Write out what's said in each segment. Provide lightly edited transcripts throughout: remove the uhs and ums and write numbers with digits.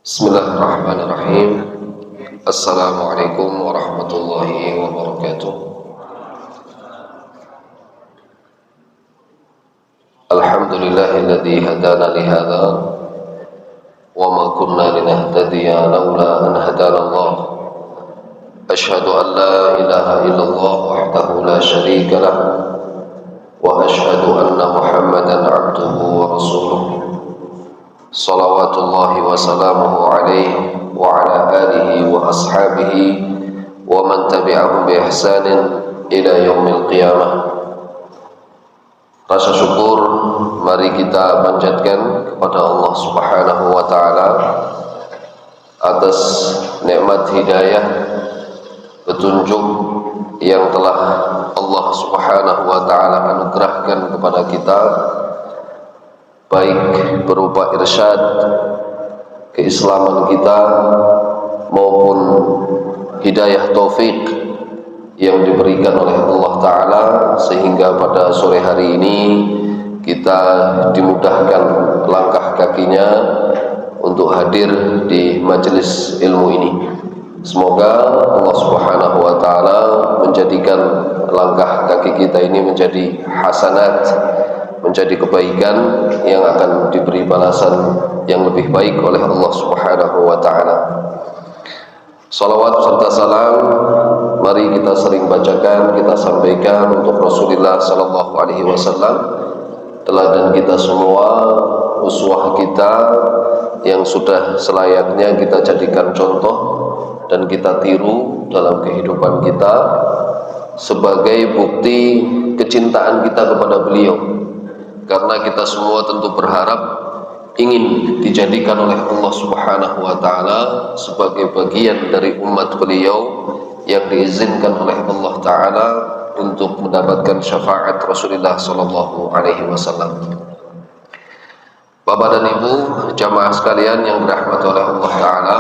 Bismillahirrahmanirrahim. Assalamualaikum warahmatullahi wabarakatuh. Alhamdulillahilladzi hadana li hadza wa ma kunna linahtadiya laula an hadana Allah. Asyhadu an la ilaha illallah wahdahu la syarika lah wa asyhadu anna Muhammadan abduhu wa rasuluh. Salawatullahi wa salamuhu alaihi wa ala alihi wa ashabihi wa man tabi'ahum bi ihsanin ila yaumil qiyamah. Rasa syukur mari kita panjatkan kepada Allah Subhanahu wa taala atas nikmat hidayah petunjuk yang telah Allah Subhanahu wa taala anugerahkan kepada kita, baik berupa irsyad keislaman kita maupun hidayah taufik yang diberikan oleh Allah Ta'ala, sehingga pada sore hari ini kita dimudahkan langkah kakinya untuk hadir di majelis ilmu ini. Semoga Allah Subhanahu wa Ta'ala menjadikan langkah kaki kita ini menjadi hasanat, menjadi kebaikan yang akan diberi balasan yang lebih baik oleh Allah Subhanahu wa taala. Salawat serta salam mari kita sering bacakan, kita sampaikan untuk Rasulullah sallallahu alaihi wasallam, teladan kita semua, uswah kita yang sudah selayaknya kita jadikan contoh dan kita tiru dalam kehidupan kita sebagai bukti kecintaan kita kepada beliau. Karena kita semua tentu berharap ingin dijadikan oleh Allah Subhanahu wa taala sebagai bagian dari umat beliau yang diizinkan oleh Allah taala untuk mendapatkan syafaat Rasulullah sallallahu alaihi wasallam. Bapak dan Ibu jamaah sekalian yang dirahmati oleh Allah taala,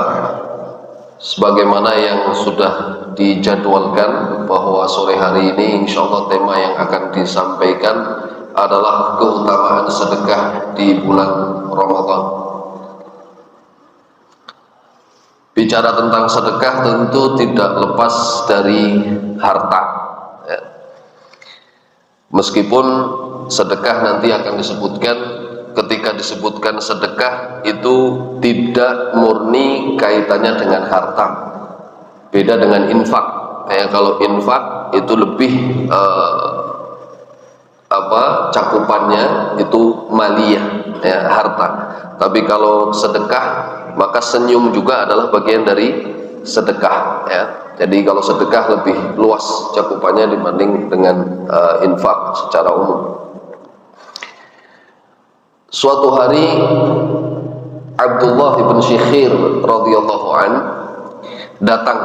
sebagaimana yang sudah dijadwalkan bahwa sore hari ini insyaallah tema yang akan disampaikan adalah keutamaan sedekah di bulan Ramadan. Bicara tentang sedekah tentu tidak lepas dari harta, ya. Meskipun sedekah nanti akan disebutkan, ketika disebutkan sedekah itu tidak murni kaitannya dengan harta, beda dengan infak, ya. Kalau infak itu lebih cakupannya itu maliyah, ya, harta. Tapi kalau sedekah maka senyum juga adalah bagian dari sedekah, ya. Jadi kalau sedekah lebih luas cakupannya dibanding dengan infak secara umum. Suatu hari Abdullah bin Syikhir radhiyallahu an datang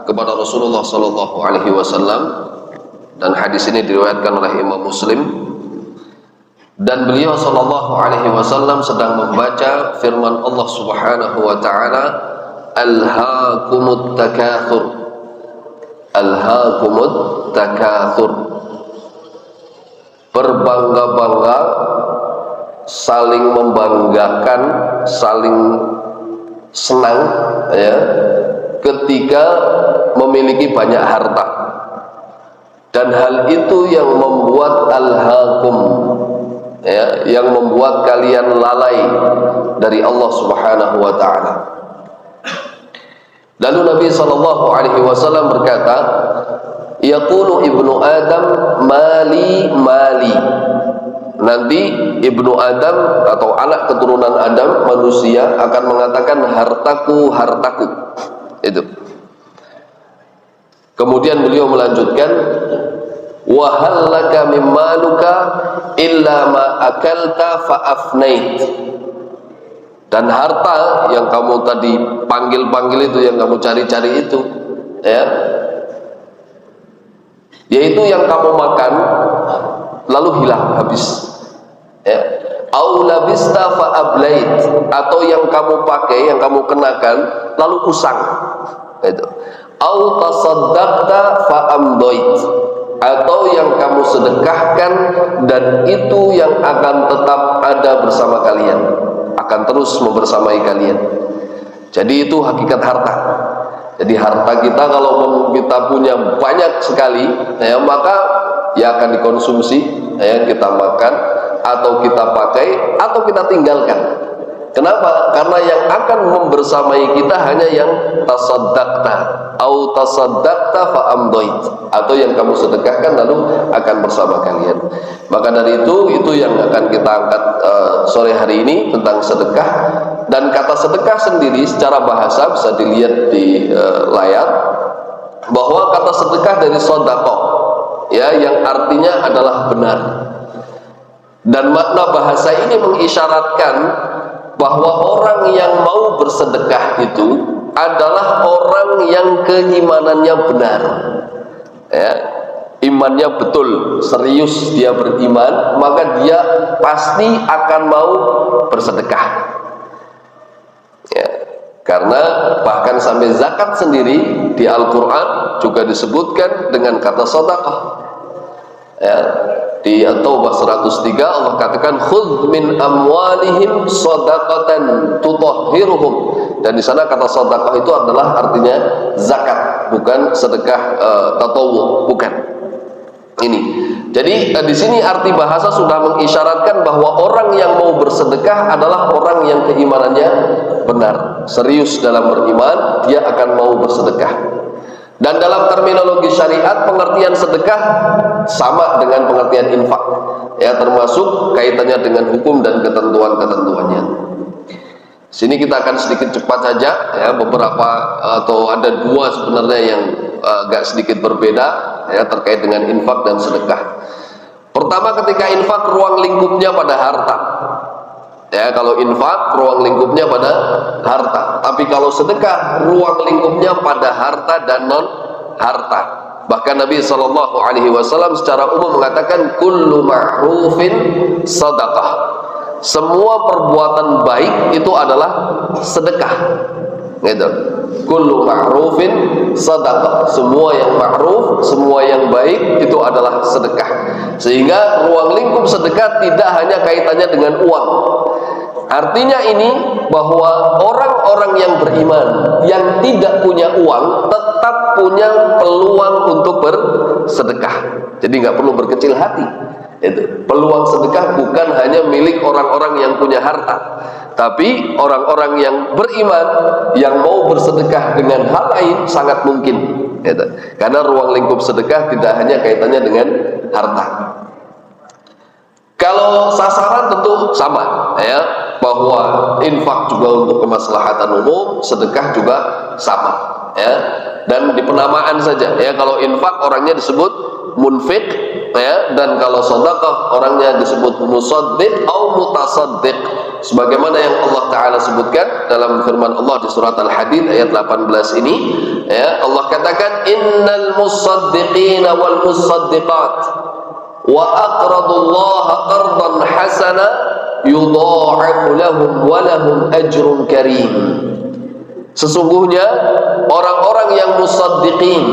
kepada Rasulullah sallallahu alaihi wasallam, dan hadis ini diriwayatkan oleh Imam Muslim, dan beliau sallallahu alaihi wasallam sedang membaca firman Allah Subhanahu wa taala, alhaakumut takatsur, alhaakumut takatsur, berbangga-bangga, saling membanggakan, saling senang, ya, ketika memiliki banyak harta. Dan hal itu yang membuat alhaakum, ya, yang membuat kalian lalai dari Allah Subhanahu wa taala. Lalu Nabi sallallahu alaihi wasallam berkata, yaqulu ibnu Adam mali mali. Nanti ibnu Adam atau anak keturunan Adam, manusia, akan mengatakan hartaku, hartaku. Itu. Kemudian beliau melanjutkan, wa hal laka mimmaluka illa ma akalta fa afnait. Dan harta yang kamu tadi panggil-panggil itu, yang kamu cari-cari itu, ya, yaitu yang kamu makan lalu hilang, habis, ya. Au labista fa ablait, atau yang kamu pakai, yang kamu kenakan lalu usang, itu. Au tasaddaqta fa amdoit, atau yang kamu sedekahkan dan itu yang akan tetap ada bersama kalian, akan terus membersamai kalian. Jadi itu hakikat harta. Jadi harta kita kalau kita punya banyak sekali, ya, maka ya akan dikonsumsi, ya, kita makan atau kita pakai atau kita tinggalkan. Kenapa? Karena yang akan membersamai kita hanya yang tasaddaqta au tasaddaqta fa amdait, atau yang kamu sedekahkan lalu akan bersama kalian. Maka dari itu yang akan kita angkat sore hari ini tentang sedekah. Dan kata sedekah sendiri secara bahasa bisa dilihat di layar, bahwa kata sedekah dari sedekah, ya, yang artinya adalah benar. Dan makna bahasa ini mengisyaratkan bahwa orang yang mau bersedekah itu adalah orang yang keimanannya benar, ya, imannya betul, serius dia beriman, maka dia pasti akan mau bersedekah, ya. Karena bahkan sampai zakat sendiri di Al-Quran juga disebutkan dengan kata sedekah, ya. Di At-Taubah 103 Allah katakan khudz min amwalihim shadaqatan tutahhiruhum, dan di sana kata sedekah itu adalah artinya zakat, bukan sedekah tatawwu, bukan. Ini. Jadi di sini arti bahasa sudah mengisyaratkan bahwa orang yang mau bersedekah adalah orang yang keimanannya benar, serius dalam beriman, dia akan mau bersedekah. Dan dalam terminologi syariat pengertian sedekah sama dengan pengertian infak, ya, termasuk kaitannya dengan hukum dan ketentuan-ketentuannya. Sini kita akan sedikit cepat saja, ya, beberapa atau ada dua sebenarnya yang agak sedikit berbeda, ya, terkait dengan infak dan sedekah. Pertama, ketika infak ruang lingkupnya pada harta. Ya, kalau infak ruang lingkupnya pada harta, tapi kalau sedekah ruang lingkupnya pada harta dan non harta. Bahkan Nabi SAW secara umum mengatakan kullu ma'rufin sedekah. Semua perbuatan baik itu adalah sedekah. Gitu. Kullu ma'rufin sedekah. Semua yang ma'ruf, semua yang baik itu adalah sedekah. Sehingga ruang lingkup sedekah tidak hanya kaitannya dengan uang. Artinya ini bahwa orang-orang yang beriman yang tidak punya uang tetap punya peluang untuk bersedekah. Jadi nggak perlu berkecil hati. Itu peluang sedekah bukan hanya milik orang-orang yang punya harta, tapi orang-orang yang beriman yang mau bersedekah dengan hal lain sangat mungkin. Gitu. Karena ruang lingkup sedekah tidak hanya kaitannya dengan harta. Kalau sasaran tentu sama, ya, bahwa infak juga untuk kemaslahatan umum, sedekah juga sama, ya. Dan di penamaan saja, ya, kalau infak orangnya disebut munfik, ya, dan kalau sedekah orangnya disebut musaddiq atau mutasaddiq, sebagaimana yang Allah Ta'ala sebutkan dalam firman Allah di surat Al-Hadid ayat 18 ini, ya, Allah katakan innal musaddiqina wal musaddiqat wa aqradullaha qardan hasana yudha'afu lahum wa lahum ajrun karim. Sesungguhnya orang-orang yang musaddiqin,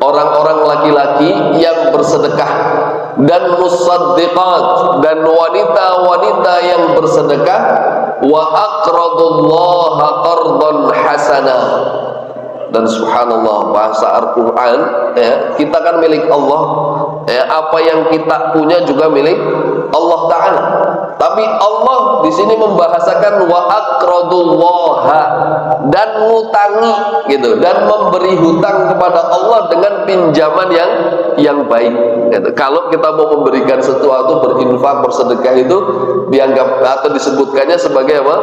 orang-orang laki-laki yang bersedekah, dan musaddiqat, dan wanita-wanita yang bersedekah, wa aqradullaha qardan hasana. Dan subhanallah, bahasa Al-Quran, ya, kita kan milik Allah, ya, apa yang kita punya juga milik Allah Ta'ala. Tapi Allah di sini membahasakan wa aqradullaha, dan ngutangi, gitu, dan memberi hutang kepada Allah dengan pinjaman yang baik. Gitu. Kalau kita mau memberikan sesuatu, berinfak, bersedekah, itu dianggap atau disebutkannya sebagai apa?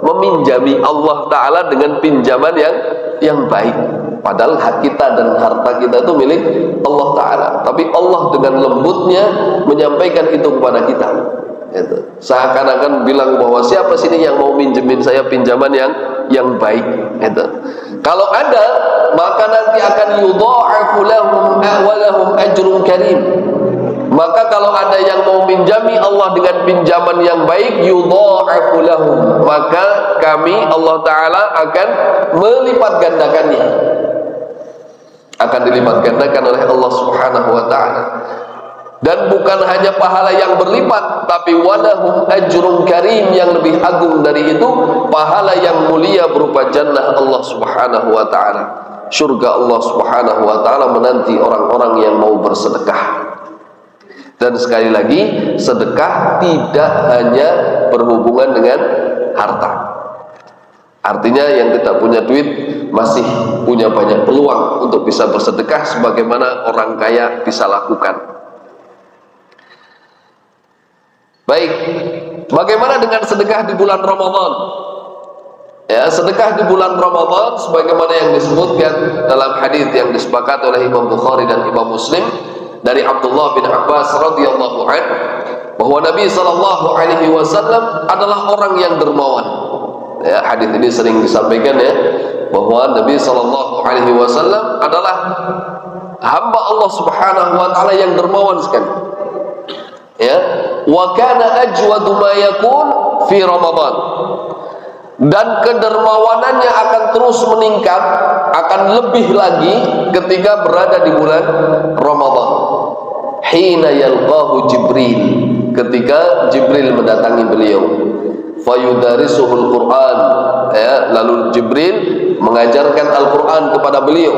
Meminjami Allah Ta'ala dengan pinjaman yang baik. Padahal hak kita dan harta kita itu milik Allah Ta'ala, tapi Allah dengan lembutnya menyampaikan itu kepada kita. Gitu. Seakan-akan bilang bahwa siapa sini yang mau minjemin saya pinjaman yang baik. Gitu. Kalau ada, maka nanti akan yudha'afu lahum wa lahum ajrun karim. Maka kalau ada yang mau minjami Allah dengan pinjaman yang baik, yudha'afu lahum, maka kami Allah Ta'ala akan melipat gandakannya, akan dilipat gandakan oleh Allah Subhanahu wa Ta'ala. Dan bukan hanya pahala yang berlipat, tapi walahum ajrun karim, yang lebih agung dari itu, pahala yang mulia berupa jannah Allah Subhanahu wa taala. Surga Allah Subhanahu wa taala menanti orang-orang yang mau bersedekah. Dan sekali lagi, sedekah tidak hanya berhubungan dengan harta. Artinya yang tidak punya duit masih punya banyak peluang untuk bisa bersedekah sebagaimana orang kaya bisa lakukan. Baik, bagaimana dengan sedekah di bulan Ramadan? Ya, sedekah di bulan Ramadan sebagaimana yang disebutkan dalam hadis yang disepakati oleh Imam Bukhari dan Imam Muslim dari Abdullah bin Abbas radhiyallahu anhu, bahwa Nabi sallallahu alaihi wasallam adalah orang yang dermawan. Ya, hadis ini sering disampaikan ya, bahwa Nabi sallallahu alaihi wasallam adalah hamba Allah Subhanahu wa taala yang dermawan sekali. Ya, wa kana ajwadu ma yakun fi Ramadan, dan kedermawanannya akan terus meningkat, akan lebih lagi ketika berada di bulan Ramadan. Hina yalqahu Jibril, ketika Jibril mendatangi beliau, fayudarisuhul Quran, ya, lalu Jibril mengajarkan Al-Quran kepada beliau.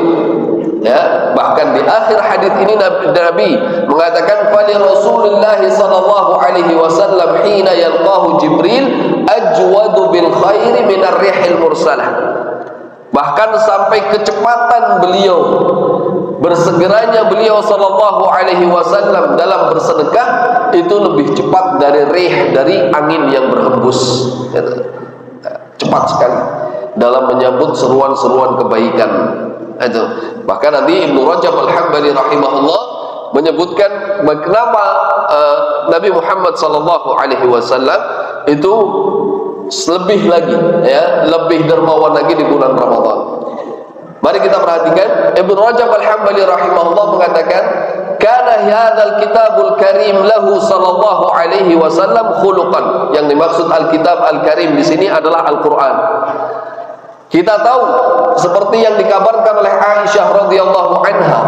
Ya, bahkan di akhir hadis ini Nabi mengatakan fali Rasulullah sallallahu alaihi wasallam hina yalqahu Jibril ajwadu bil khairi min ar-rihil mursalah. Bahkan sampai kecepatan beliau, bersegeranya beliau sallallahu alaihi wasallam dalam bersedekah itu lebih cepat dari rih, dari angin yang berhembus. Cepat sekali dalam menyambut seruan-seruan kebaikan. Itu. Bahkan nanti Ibnu Rajab Al-Hambali rahimahullah menyebutkan kenapa Nabi Muhammad sallallahu alaihi wasallam itu lebih lagi, ya, lebih dermawan lagi di bulan Ramadan. Mari kita perhatikan, Ibnu Rajab Al-Hambali rahimahullah mengatakan, kana hadzal kitabul karim lahu sallallahu alaihi wasallam khuluqan. Yang dimaksud Al-Kitab Al-Karim di sini adalah Al-Qur'an. Kita tahu seperti yang dikabarkan oleh Aisyah radhiyallahu anha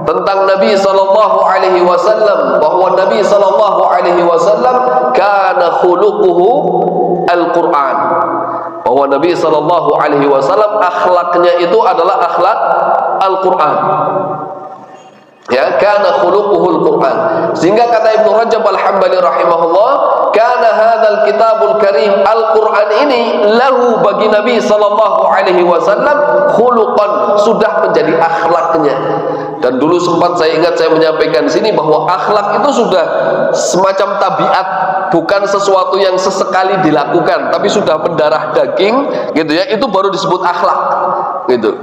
tentang Nabi sallallahu alaihi wasallam, bahwa Nabi sallallahu alaihi wasallam kana khuluquhu al-Qur'an, bahwa Nabi sallallahu alaihi wasallam akhlaknya itu adalah akhlak Al-Qur'an. Ya, kana khuluquhul Qur'an. Sehingga kata Ibnu Rajab Al-Hambali rahimahullah, kana hadzal kitabul karim, Al-Qur'an ini lahu, bagi Nabi sallallahu alaihi wasallam khuluqan, sudah menjadi akhlaknya. Dan dulu sempat saya ingat saya menyampaikan di sini bahwa akhlak itu sudah semacam tabiat, bukan sesuatu yang sesekali dilakukan, tapi sudah mendarah daging gitu ya, itu baru disebut akhlak gitu.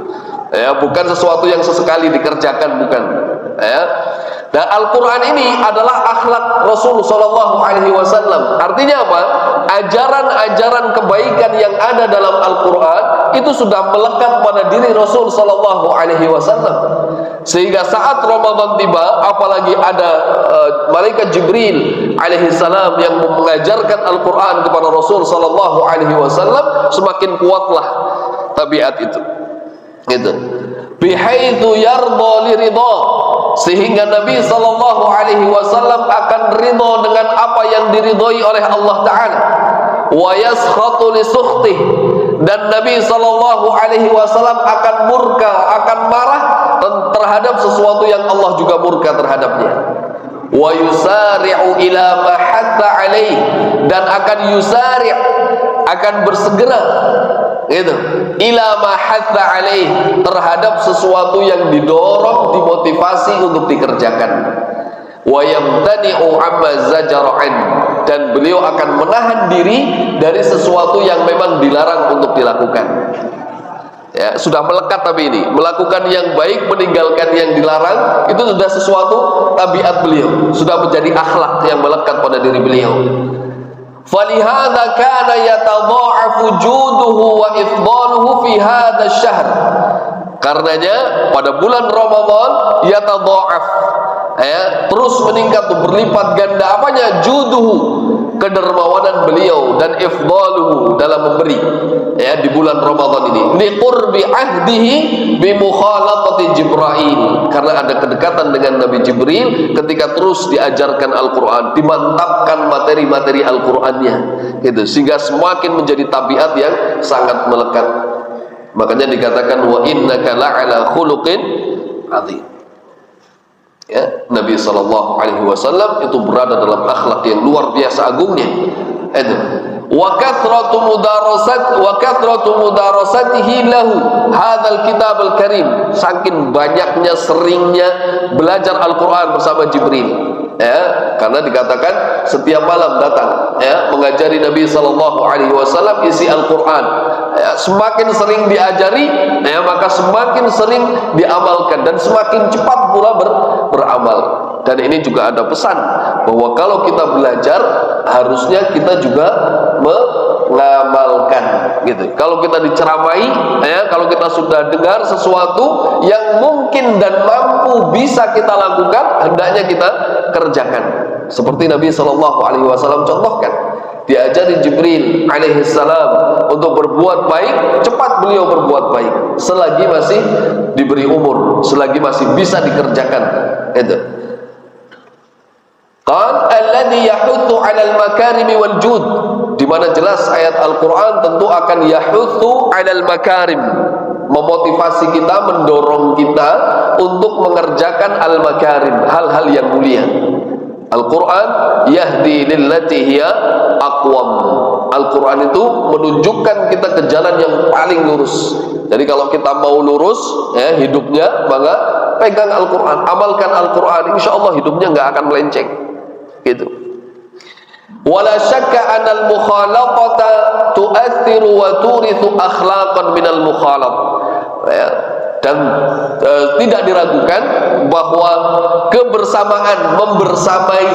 Ya, bukan sesuatu yang sesekali dikerjakan, bukan. Ya. Dan Al-Quran ini adalah akhlak Rasul sallallahu alaihi wasallam. Artinya apa? Ajaran-ajaran kebaikan yang ada dalam Al-Quran itu sudah melekat pada diri Rasul sallallahu alaihi wasallam. Sehingga saat Ramadan tiba, apalagi ada malaikat Jibril alaihi salam yang mengajarkan Al-Quran kepada Rasul sallallahu alaihi wasallam, semakin kuatlah tabiat itu. Gitu. Bihaitsu yarda li ridha, sehingga Nabi sallallahu alaihi wasallam akan ridha dengan apa yang diridhai oleh Allah taala, wa yaskhatu li sukhti, dan Nabi sallallahu alaihi wasallam akan murka, akan marah terhadap sesuatu yang Allah juga murka terhadapnya. Wa yusari'u ila ma hatta alaihi, dan akan yusari', akan bersegera gitu, ila ma hatta alaih, terhadap sesuatu yang didorong, dimotivasi untuk dikerjakan. Wa yamtani'u amma zajara'an, dan beliau akan menahan diri dari sesuatu yang memang dilarang untuk dilakukan. Ya, sudah melekat tapi ini melakukan yang baik, meninggalkan yang dilarang, itu sudah sesuatu tabiat beliau, sudah menjadi akhlak yang melekat pada diri beliau. Falihadza kana yatadha'afu juduhu wa ifdaluhu fi hadzal syahr. Karenanya pada bulan Ramadan yatadha'af, ya, terus meningkat, berlipat ganda apanya? Juduhu, kedermawanan beliau, dan ifdaluhu, dalam memberi. ya di bulan Ramadan ini, liqurbi ahdihi bi mukhalatati Jibril, karena ada kedekatan dengan Nabi Jibril ketika terus diajarkan Al-Qur'an, dimantapkan materi-materi Al-Qur'annya gitu, sehingga semakin menjadi tabiat yang sangat melekat. Makanya dikatakan wa innaka la'ala khuluqin azim. Ya, Nabi SAW itu berada dalam akhlak yang luar biasa agungnya. Itu wa kathratu mudarasatihi lahu hadzal kitabul karim, saking banyaknya seringnya belajar Al-Qur'an bersama Jibril, ya, karena dikatakan setiap malam datang, ya, mengajari Nabi SAW isi Al-Qur'an, ya, semakin sering diajari, ya, maka semakin sering diamalkan dan semakin cepat pula beramal. Dan ini juga ada pesan bahwa kalau kita belajar harusnya kita juga mengamalkan gitu. Kalau kita diceramai, ya, kalau kita sudah dengar sesuatu yang mungkin dan mampu bisa kita lakukan, hendaknya kita kerjakan. Seperti Nabi SAW contohkan, diajari Jibril alaihissalam untuk berbuat baik, cepat beliau berbuat baik selagi masih diberi umur, selagi masih bisa dikerjakan. Itu qal alladhi yahuthu 'alal makarimi wal jud, di mana jelas ayat Al-Qur'an tentu akan yahuthu 'alal makarim, memotivasi kita, mendorong kita untuk mengerjakan al-makarim, hal-hal yang mulia. Al-Quran yahdi lillati hiya aqwam. Al-Quran itu menunjukkan kita ke jalan yang paling lurus. Jadi kalau kita mau lurus, ya, hidupnya, maka pegang Al-Quran, amalkan Al-Quran, insya Allah hidupnya nggak akan melenceng gitu. Wala syakka anal mukhalaqata tu'athiru wa turithu akhlaqan minal mukhalaq, ya. Dan tidak diragukan bahwa kebersamaan, membersamai,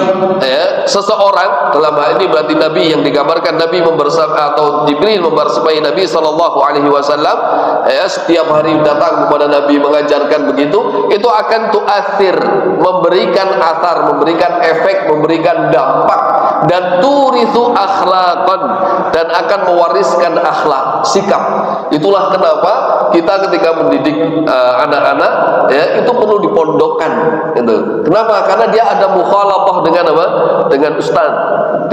ya, seseorang, dalam hal ini berarti Nabi yang digambarkan, Nabi membersamai atau Jibril membersamai Nabi SAW, ya, setiap hari datang kepada Nabi mengajarkan begitu, itu akan tu'athir, memberikan athar, memberikan efek, memberikan dampak, dan turithu akhlaqan, dan akan mewariskan akhlak, sikap. Itulah kenapa kita ketika mendidik anak-anak, ya, itu perlu dipondokkan gitu. Kenapa? Karena dia ada mukhalafah dengan apa? Dengan ustaz,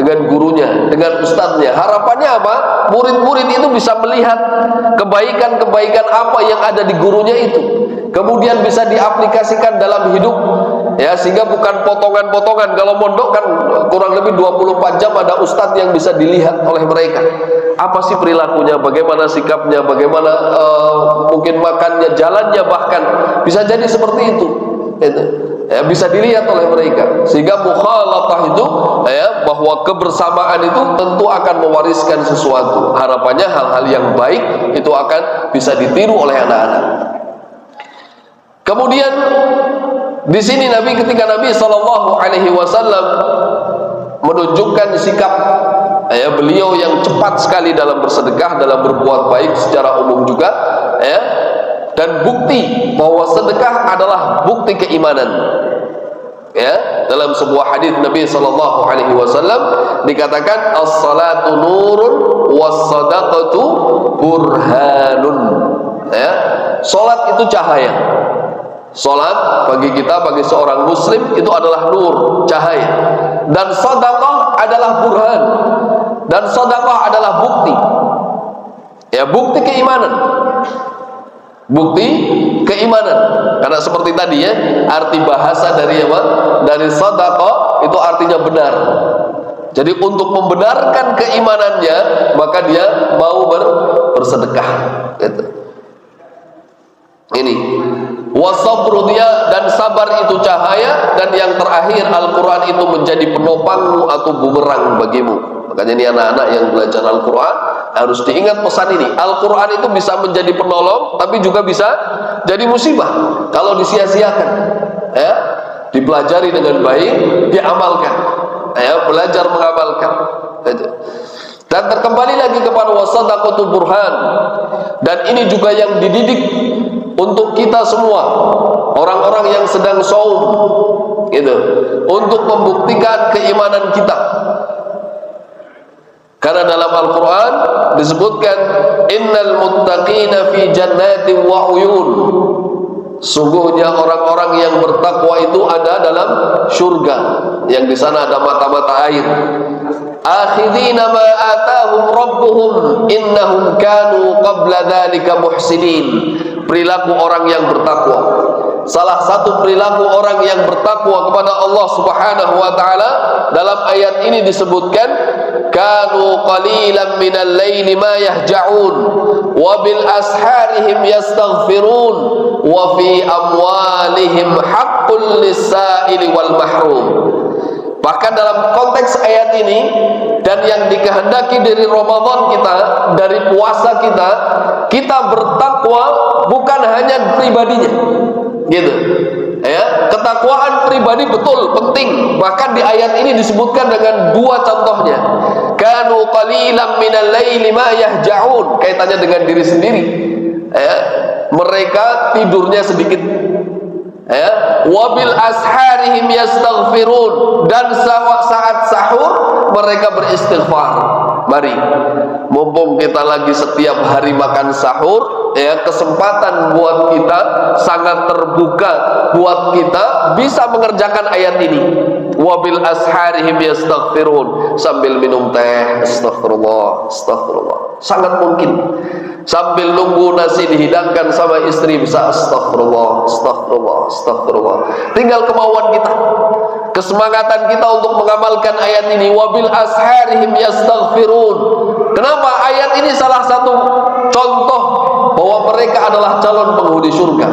dengan gurunya, dengan ustaznya. Harapannya apa? Murid-murid itu bisa melihat kebaikan-kebaikan apa yang ada di gurunya itu, kemudian bisa diaplikasikan dalam hidup, ya, sehingga bukan potongan-potongan. Kalau mondok kan kurang lebih 24 jam ada ustadz yang bisa dilihat oleh mereka. Apa sih perilakunya, bagaimana sikapnya, bagaimana mungkin makannya, jalannya, bahkan bisa jadi seperti itu, ya, bisa dilihat oleh mereka. Sehingga mukhalatah itu, ya, bahwa kebersamaan itu tentu akan mewariskan sesuatu. Harapannya hal-hal yang baik itu akan bisa ditiru oleh anak-anak. Kemudian di sini ketika Nabi SAW menunjukkan sikap, ya, beliau yang cepat sekali dalam bersedekah, dalam berbuat baik secara umum juga, ya, dan bukti bahwa sedekah adalah bukti keimanan. Ya, dalam sebuah hadis Nabi SAW dikatakan as-salatu nurun was-sadaqatu burhanun. Ya, salat itu cahaya. Salat bagi kita, bagi seorang muslim, itu adalah nur, cahaya. Dan sedekah adalah burhan. Dan sedekah adalah bukti. Ya, bukti keimanan. Bukti keimanan. Karena seperti tadi, ya, arti bahasa dari apa? Dari sedekah itu artinya benar. Jadi untuk membenarkan keimanannya, maka dia mau bersedekah. Gitu. Ini wasabru, dia dan sabar itu cahaya, dan yang terakhir Al-Quran itu menjadi penopangmu atau bumerang bagimu. Makanya ini anak-anak yang belajar Al-Quran harus diingat pesan ini. Al-Quran itu bisa menjadi penolong, tapi juga bisa jadi musibah kalau disia-siakan. Ya, dipelajari dengan baik, diamalkan. Ya, belajar mengamalkan. Dan terkembali lagi kepada wasadaqatu burhan. Dan ini juga yang dididik untuk kita semua, orang-orang yang sedang saum, gitu, untuk membuktikan keimanan kita. Karena dalam Al-Quran disebutkan innal muttaqina fi jannatin wa uyun. Sungguhnya orang-orang yang bertakwa itu ada dalam surga, yang di sana ada mata-mata air. Akhidina ma atahum rabbuhum innahum kanu qabla dzalika muhsinin. Perilaku orang yang bertakwa. Salah satu perilaku orang yang bertakwa kepada Allah Subhanahu wa taala dalam ayat ini disebutkan kanu qalilan minal laili ma yahja'un wa bil asharihim yastaghfirun wa fi amwalihim haqqul lis-sa'ili wal mahrum. Bahkan dalam konteks ayat ini dan yang dikehendaki dari Ramadan kita, dari puasa kita bertakwa bukan hanya pribadinya, gitu. Ya, ketakwaan pribadi betul penting. Bahkan di ayat ini disebutkan dengan dua contohnya. Kanu qalilan minal laili ma yahja'un, kaitannya dengan diri sendiri. Ya, mereka tidurnya sedikit. Ya, wabil asharihim yastaghfirun, dan saat sahur mereka beristighfar. Mari, mumpung kita lagi setiap hari makan sahur, ya, kesempatan buat kita sangat terbuka buat kita bisa mengerjakan ayat ini. Wabil asharihim yastaghfirun, sambil minum teh, astagfirullah, astagfirullah. Sangat mungkin sambil nunggu nasi dihidangkan sama istri bisa astagfirullah, astagfirullah, astagfirullah. Tinggal kemauan kita, kesemangatan kita untuk mengamalkan ayat ini. Wabil asharihim yastaghfirun. Kenapa ayat ini salah satu contoh bahwa mereka adalah calon penghuni surga?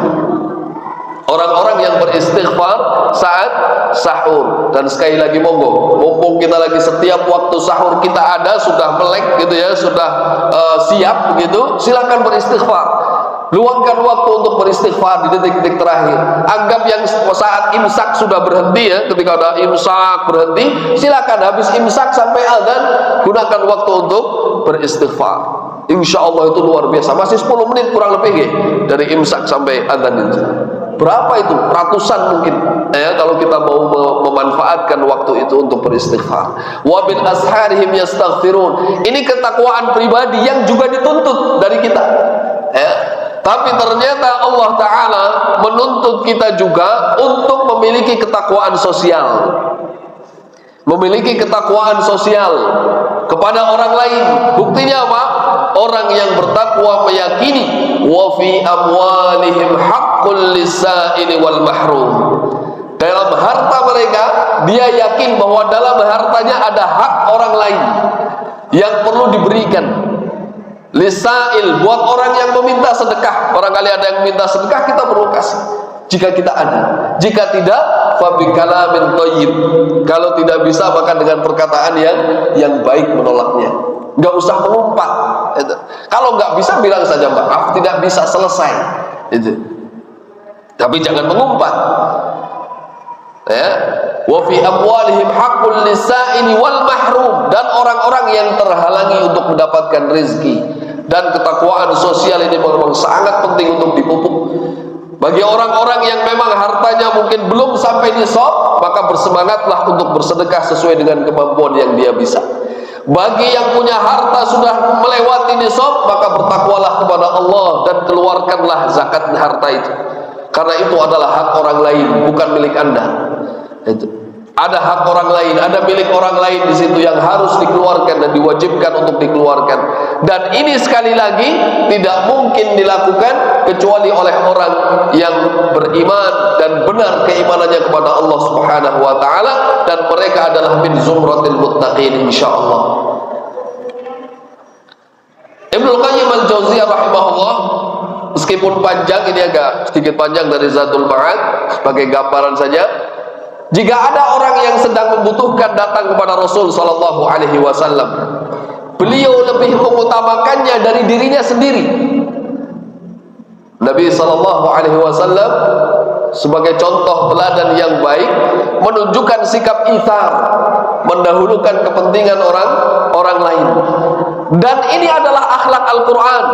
Orang-orang yang beristighfar saat sahur. Dan sekali lagi monggo, mumpung kita lagi setiap waktu sahur kita ada, sudah melek gitu ya, sudah siap begitu, silakan beristighfar. Luangkan waktu untuk beristighfar di detik-detik terakhir. Anggap yang saat imsak sudah berhenti ya, ketika ada imsak berhenti, silakan habis imsak sampai azan gunakan waktu untuk beristighfar. Insya Allah itu luar biasa. Masih 10 menit kurang lebih ya, dari imsak sampai azan itu. Berapa itu? Ratusan mungkin ya, kalau kita mau memanfaatkan waktu itu untuk beristighfar. Wabil asharihim yastaghfirun. Ini ketakwaan pribadi yang juga dituntut dari kita ya. Tapi ternyata Allah Ta'ala menuntut kita juga untuk memiliki ketakwaan sosial, memiliki ketakwaan sosial kepada orang lain. Buktinya apa? Orang yang bertakwa meyakini wa fi amwalihim haqqul lis-sa'ili wal mahrum. Dalam harta mereka dia yakin bahwa dalam hartanya ada hak orang lain yang perlu diberikan. Lis-sa'il, buat orang yang meminta sedekah. Barangkali ada yang meminta sedekah, kita perlu kasih jika kita ada. Jika tidak, fa bi kalamin thayyib. Kalau tidak bisa, maka dengan perkataan yang baik menolaknya. Enggak usah mengumpat. Itu. Kalau enggak bisa, bilang saja maaf, tidak bisa, selesai. Itu. Tapi jangan mengumpat. Ya. Wa fi amwalihim haqqul lis-sa'ili wal mahrum, dan orang-orang yang terhalangi untuk mendapatkan rezeki. Dan ketakwaan sosial ini memang sangat penting untuk dipupuk. Bagi orang-orang yang memang hartanya mungkin belum sampai nisab, maka bersemangatlah untuk bersedekah sesuai dengan kemampuan yang dia bisa. Bagi yang punya harta sudah melewati nisab, maka bertakwalah kepada Allah dan keluarkanlah zakat harta itu. Karena itu adalah hak orang lain, bukan milik Anda. Itu. Ada hak orang lain, ada milik orang lain di situ yang harus dikeluarkan dan diwajibkan untuk dikeluarkan. Dan ini sekali lagi tidak mungkin dilakukan kecuali oleh orang yang beriman dan benar keimanannya kepada Allah Subhanahu wa taala, dan mereka adalah min zumratil muttaqin insyaallah. Ibnu Qayyim al-Jauziyah rahimahullah, meskipun panjang, ini agak sedikit panjang dari Zadul Ma'ad, sebagai gambaran saja. Jika ada orang yang sedang membutuhkan datang kepada Rasul sallallahu alaihi wasallam, beliau lebih mengutamakannya dari dirinya sendiri. Nabi sallallahu alaihi wasallam sebagai contoh teladan yang baik menunjukkan sikap itsar, mendahulukan kepentingan orang lain. Dan ini adalah akhlak Al-Qur'an.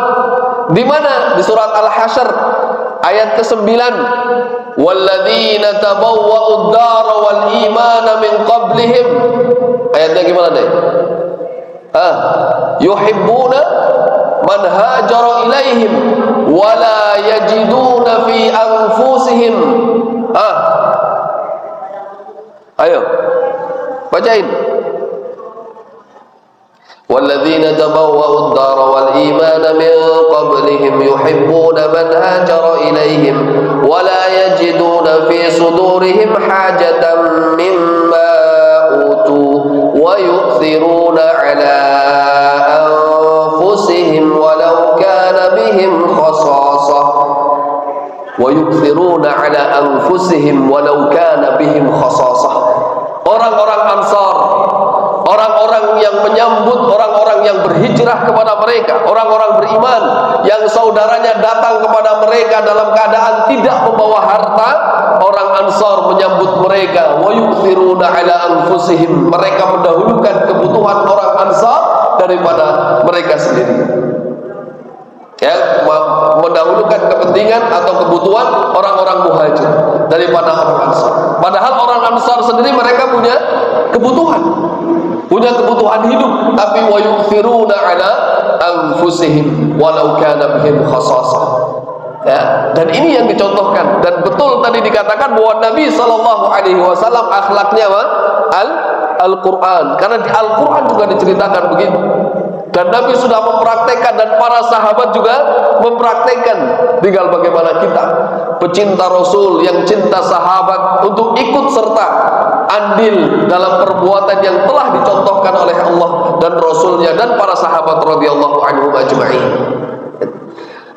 Di mana? Di surat Al-Hasyr ayat ke-9. Walladzina tabawwa'ud dara wal imana min qablihim. Ayatnya gimana deh? yuhibbuna man hajara ilaihim wa la yajiduna fi anfusihim. Ayo bacain. Walladzina tabawwa'u ad-dara wal imana min qablihim yuhibbuna man hajara ilaihim wa la yajiduna fi sudurihim hajatan mimma utu wa yu'thiruna ala anfusihim walau kana bihim khasasah wa yu'thiruna ala anfusihim walau kana bihim khasasah. Orang-orang Ansar, orang-orang yang menyambut orang-orang yang berhijrah kepada mereka, orang-orang beriman yang saudaranya datang kepada mereka dalam keadaan tidak membawa harta, orang Ansar menyambut mereka. Wa yu'thiruna ala anfusihim, mereka mendahulukan kebutuhan orang Ansar daripada mereka sendiri. Ya, mendahulukan kepentingan atau kebutuhan orang-orang muhajir daripada orang Ansar. Padahal orang Ansar sendiri mereka punya kebutuhan hidup, tapi wa yu'thiruna ala anfusihim walau kana bihim khasasah. Ya, dan ini yang dicontohkan, dan betul tadi dikatakan bahwa Nabi SAW akhlaknya Al-Quran, karena di Al-Quran juga diceritakan begitu. Dan Nabi sudah mempraktekkan, dan para sahabat juga mempraktekkan. Tinggal bagaimana kita, pecinta Rasul yang cinta sahabat, untuk ikut serta andil dalam perbuatan yang telah dicontohkan oleh Allah dan Rasulnya dan para sahabat radhiyallahu anhum ajma'in.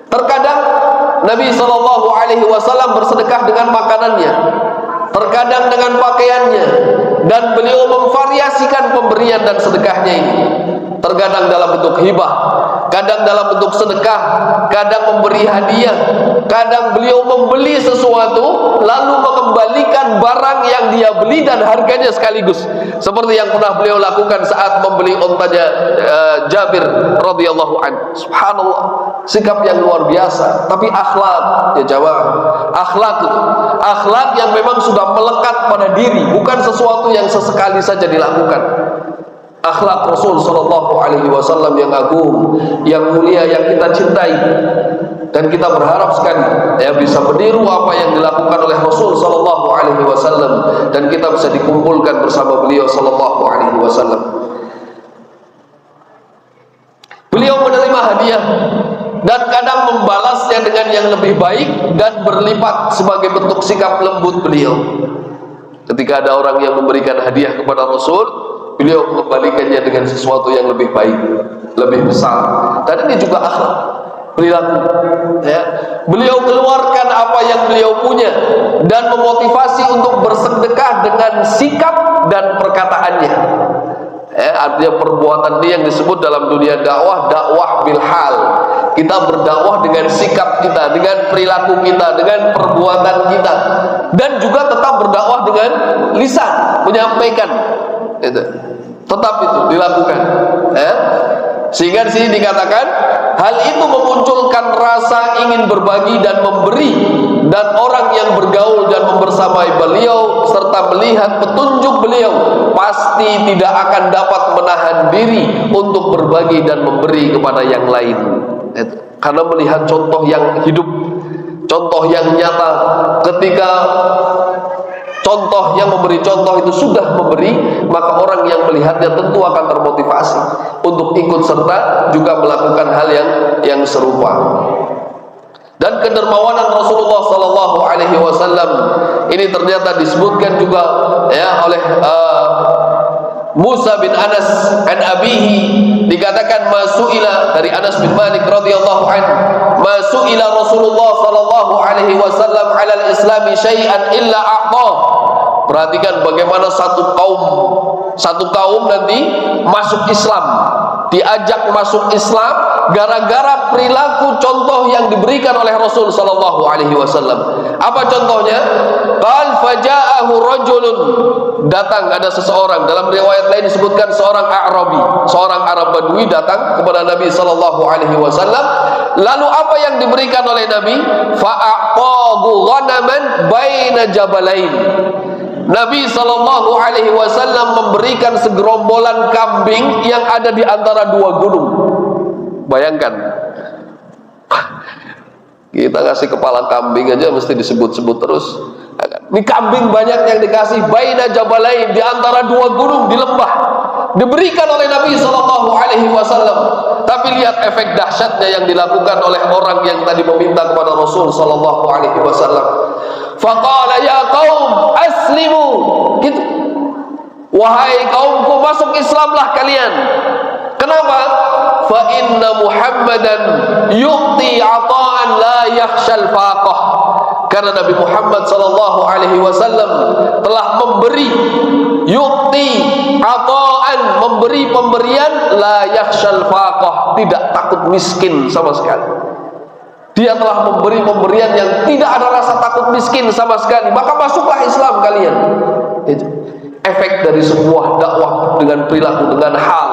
Terkadang Nabi SAW bersedekah dengan makanannya, terkadang dengan pakaiannya, dan beliau memvariasikan pemberian dan sedekahnya ini. Terkadang dalam bentuk hibah, kadang dalam bentuk sedekah, kadang memberi hadiah, kadang beliau membeli sesuatu lalu mengembalikan barang yang dia beli dan harganya sekaligus, seperti yang pernah beliau lakukan saat membeli ontanya Jabir radhiyallahu anhu. Subhanallah, sikap yang luar biasa. Tapi akhlak, ya jawab, akhlak yang memang sudah melekat pada diri, bukan sesuatu yang sesekali saja dilakukan. Akhlak Rasul SAW yang agung, yang mulia, yang kita cintai, dan kita berharap sekali ya bisa meniru apa yang dilakukan oleh Rasul SAW, dan kita bisa dikumpulkan bersama beliau SAW. Beliau menerima hadiah dan kadang membalasnya dengan yang lebih baik dan berlipat sebagai bentuk sikap lembut beliau. Ketika ada orang yang memberikan hadiah kepada Rasul, beliau mengembalikannya dengan sesuatu yang lebih baik, lebih besar. Dan ini juga akhlak, perilaku. Ya. Beliau keluarkan apa yang beliau punya dan memotivasi untuk bersedekah dengan sikap dan perkataannya. Artinya perbuatan ini yang disebut dalam dunia dakwah bilhal. Kita berdakwah dengan sikap kita, dengan perilaku kita, dengan perbuatan kita, dan juga tetap berdakwah dengan lisan, menyampaikan. Itu tetap itu dilakukan. Sehingga di sini dikatakan hal itu memunculkan rasa ingin berbagi dan memberi, dan orang yang bergaul dan membersamai beliau serta melihat petunjuk beliau pasti tidak akan dapat menahan diri untuk berbagi dan memberi kepada yang lain. Karena melihat contoh yang hidup, contoh yang nyata. Ketika contoh yang memberi contoh itu sudah memberi, maka orang yang melihatnya tentu akan termotivasi untuk ikut serta juga melakukan hal yang serupa. Dan kedermawanan Rasulullah SAW ini ternyata disebutkan juga ya oleh Musa bin Anas an abihi, dikatakan masuila dari Anas bin Malik radhiyallahu anhu, masuila Rasulullah SAW ala al-islami syai'an illa a'ta. Perhatikan bagaimana satu kaum nanti masuk Islam, diajak masuk Islam gara-gara perilaku contoh yang diberikan oleh Rasul SAW. Apa contohnya? Qal faja'ahu rajulun, datang ada seseorang, dalam riwayat lain disebutkan seorang A'rabi, seorang Arab Badui datang kepada Nabi SAW. Lalu apa yang diberikan oleh Nabi? Fa'aqahu ghanaman baina jabalain. Nabi Shallallahu Alaihi Wasallam memberikan segerombolan kambing yang ada di antara dua gunung. Bayangkan, kita ngasih kepala kambing aja mesti disebut-sebut terus. Ini kambing banyak yang dikasih baina jabalain, di antara dua gunung di lembah, diberikan oleh Nabi Shallallahu Alaihi Wasallam. Tapi lihat efek dahsyatnya yang dilakukan oleh orang yang tadi meminta kepada Rasul Shallallahu Alaihi Wasallam. Faqala ya qaum aslimu, gitu. Wahai kaumku, masuk Islamlah kalian. Kenapa? Fa inna Muhammadan yu'ti ata'an la yakhshal faqah. Karena Nabi Muhammad sallallahu alaihi wasallam telah memberi, yu'ti ata'an, memberi pemberian la yakhshal faqah, tidak takut miskin sama sekali. Dia telah memberi pemberian yang tidak ada rasa takut miskin sama sekali. Maka masuklah Islam kalian. Itu efek dari sebuah dakwah dengan perilaku, dengan hal.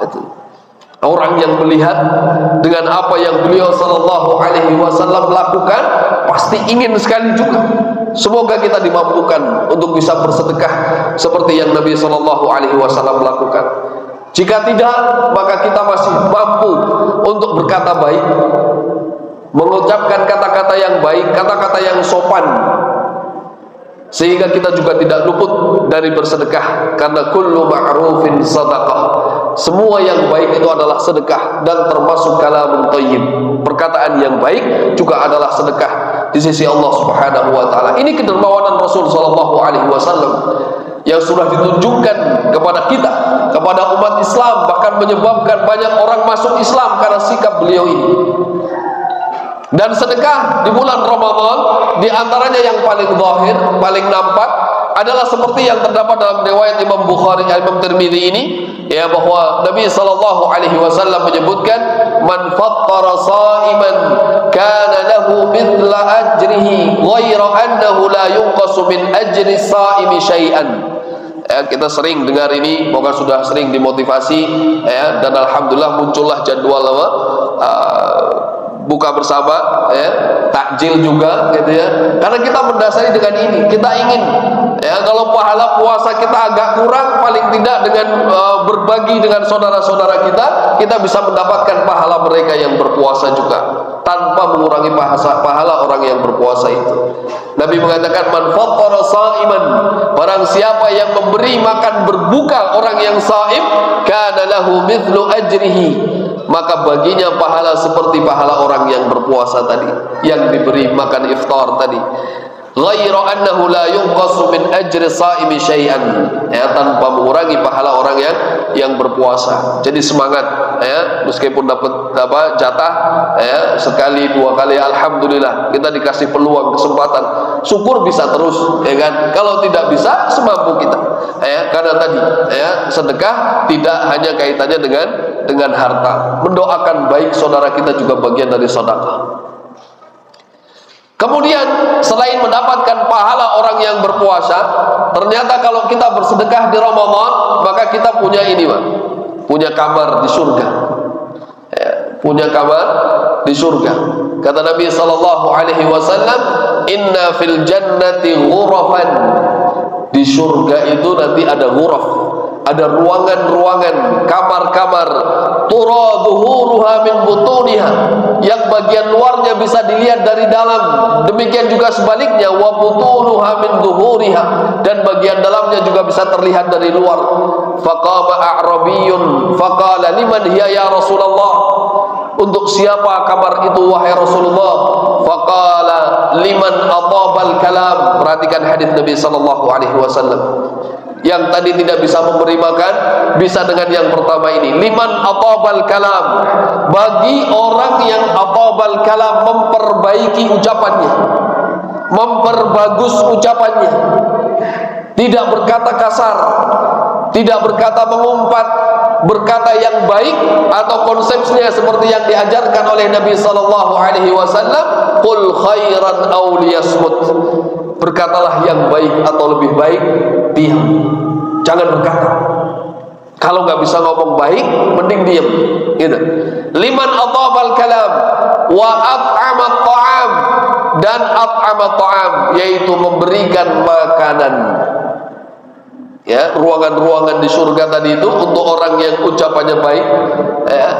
Itu orang yang melihat dengan apa yang beliau sallallahu alaihi wasallam lakukan, pasti ingin sekali juga. Semoga kita dimampukan untuk bisa bersedekah seperti yang Nabi sallallahu alaihi wasallam lakukan. Jika tidak, maka kita masih mampu untuk berkata baik, mengucapkan kata-kata yang baik, kata-kata yang sopan, sehingga kita juga tidak luput dari bersedekah. Karena kullu ma'rufin sadaqah, semua yang baik itu adalah sedekah, dan termasuk kalamun thayyib, perkataan yang baik juga adalah sedekah di sisi Allah Subhanahu wa taala. Ini kedermawanan Rasul sallallahu alaihi wasallam yang sudah ditunjukkan kepada kita, kepada umat Islam, bahkan menyebabkan banyak orang masuk Islam karena sikap beliau ini. Dan sedekah di bulan Ramadan, di antaranya yang paling zahir, paling nampak adalah seperti yang terdapat dalam riwayat Imam Bukhari dan Imam Tirmidzi ini, ya, bahwa Nabi sallallahu alaihi wasallam menyebutkan, man fattara sha'iman kana lahu mithla ajrihi ghaira annahu la yunqasu min ajri sha'imi syai'an. Ya, kita sering dengar ini, maka sudah sering dimotivasi, ya, dan alhamdulillah muncullah jadwal buka bersama, ya, takjil juga, gitu ya. Karena kita mendasari dengan ini, kita ingin, ya, kalau pahala puasa kita agak kurang, paling tidak dengan berbagi dengan saudara-saudara kita bisa mendapatkan pahala mereka yang berpuasa juga, tanpa mengurangi pahala orang yang berpuasa itu. Nabi mengatakan, man fattara sha'iman, barang siapa yang memberi makan berbuka orang yang shaim, kana lahu mithlu ajrihi, maka baginya pahala seperti pahala orang yang berpuasa tadi, yang diberi makan iftar tadi. Ghaira annahu la yunqasu min ajri sha'imi syai'an, ya, tanpa mengurangi pahala orang yang berpuasa. Jadi semangat, ya, meskipun dapat jatah, ya, sekali dua kali, alhamdulillah, kita dikasih peluang, kesempatan, syukur bisa terus, ya kan. Kalau tidak bisa, semampu kita, ya, karena tadi, ya, sedekah tidak hanya kaitannya dengan harta. Mendoakan baik saudara kita juga bagian dari sedekah. Kemudian selain mendapatkan pahala orang yang berpuasa, ternyata kalau kita bersedekah di Ramadan, maka kita punya ini, Pak, punya kamar di surga, ya, punya kamar di surga. Kata Nabi sallallahu alaihi wasallam, inna fil jannati ghurafan, di surga itu nanti ada ghuraf, ada ruangan-ruangan, kamar-kamar, tura dhuhuruha min butuniha, yang bagian luarnya bisa dilihat dari dalam, demikian juga sebaliknya, wa butunuha min dhuhuriha, dan bagian dalamnya juga bisa terlihat dari luar. Faqama a'rabiyyun faqala liman hiya ya Rasulullah, untuk siapa kamar itu wahai Rasulullah? Faqala liman atabal kalam. Perhatikan hadis Nabi sallallahu alaihi wasallam. Yang tadi tidak bisa memberi makan, bisa dengan yang pertama ini, liman atabal kalam, bagi orang yang atabal kalam, memperbaiki ucapannya, memperbagus ucapannya, tidak berkata kasar, tidak berkata mengumpat, berkata yang baik, atau konsepnya seperti yang diajarkan oleh Nabi sallallahu alaihi wasallam, qul khairan aw liyasmut, berkatalah yang baik atau lebih baik diam, jangan berkata. Kalau nggak bisa ngomong baik, mending diam, gitu. Liman atabal kalam wa at'ama ta'am, dan at'ama ta'am, yaitu memberikan makanan, Ya, ruangan-ruangan di surga tadi itu untuk orang yang ucapannya baik, ya,